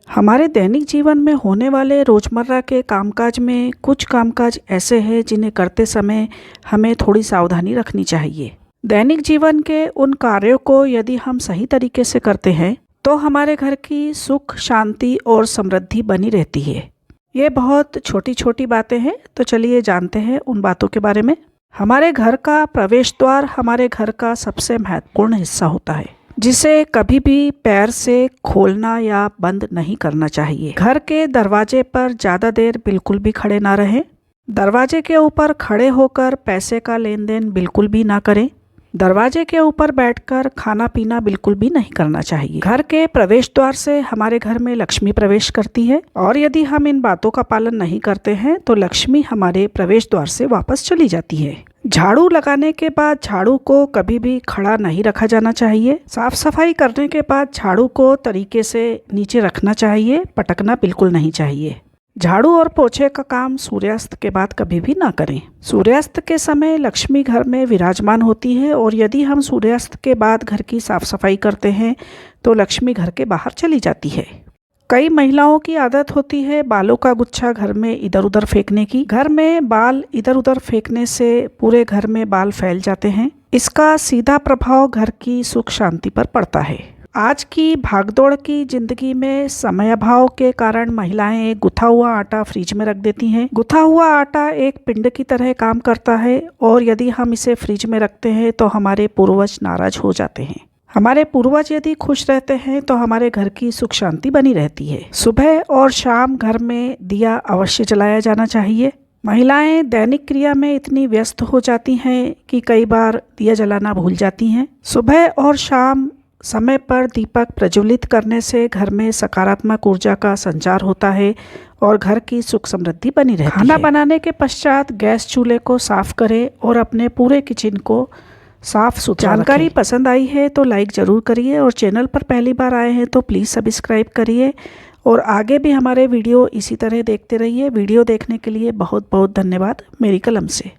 हमारे दैनिक जीवन में होने वाले रोज़मर्रा के कामकाज में कुछ कामकाज ऐसे हैं जिन्हें करते समय हमें थोड़ी सावधानी रखनी चाहिए। दैनिक जीवन के उन कार्यों को यदि हम सही तरीके से करते हैं तो हमारे घर की सुख, शांति और समृद्धि बनी रहती है। ये बहुत छोटी छोटी बातें हैं, तो चलिए जानते हैं उन बातों के बारे में। हमारे घर का प्रवेश द्वार हमारे घर का सबसे महत्वपूर्ण हिस्सा होता है, जिसे कभी भी पैर से खोलना या बंद नहीं करना चाहिए। घर के दरवाजे पर ज़्यादा देर बिल्कुल भी खड़े ना रहें। दरवाजे के ऊपर खड़े होकर पैसे का लेन देन बिल्कुल भी ना करें। दरवाजे के ऊपर बैठकर खाना पीना बिल्कुल भी नहीं करना चाहिए। घर के प्रवेश द्वार से हमारे घर में लक्ष्मी प्रवेश करती है और यदि हम इन बातों का पालन नहीं करते हैं तो लक्ष्मी हमारे प्रवेश द्वार से वापस चली जाती है। झाड़ू लगाने के बाद झाड़ू को कभी भी खड़ा नहीं रखा जाना चाहिए। साफ सफाई करने के बाद झाड़ू को तरीके से नीचे रखना चाहिए, पटकना बिल्कुल नहीं चाहिए। झाड़ू और पोछे का काम सूर्यास्त के बाद कभी भी ना करें। सूर्यास्त के समय लक्ष्मी घर में विराजमान होती है और यदि हम सूर्यास्त के बाद घर की साफ सफाई करते हैं तो लक्ष्मी घर के बाहर चली जाती है। कई महिलाओं की आदत होती है बालों का गुच्छा घर में इधर उधर फेंकने की। घर में बाल इधर उधर फेंकने से पूरे घर में बाल फैल जाते हैं। इसका सीधा प्रभाव घर की सुख शांति पर पड़ता है। आज की भागदौड़ की जिंदगी में समय अभाव के कारण महिलाएं गुथा हुआ आटा फ्रिज में रख देती हैं। गुथा हुआ आटा एक पिंड की तरह काम करता है और यदि हम इसे फ्रिज में रखते हैं तो हमारे पूर्वज नाराज हो जाते हैं। हमारे पूर्वज यदि खुश रहते हैं तो हमारे घर की सुख शांति बनी रहती है। सुबह और शाम घर में दिया अवश्य जलाया जाना चाहिए। महिलाएं दैनिक क्रिया में इतनी व्यस्त हो जाती हैं कि कई बार दिया जलाना भूल जाती हैं। सुबह और शाम समय पर दीपक प्रज्वलित करने से घर में सकारात्मक ऊर्जा का संचार होता है और घर की सुख समृद्धि बनी रहती है। खाना बनाने के पश्चात गैस चूल्हे को साफ करें और अपने पूरे किचन को साफ सुथरा रखें। जानकारी पसंद आई है तो लाइक ज़रूर करिए और चैनल पर पहली बार आए हैं तो प्लीज़ सब्सक्राइब करिए और आगे भी हमारे वीडियो इसी तरह देखते रहिए। वीडियो देखने के लिए बहुत बहुत धन्यवाद मेरी कलम से।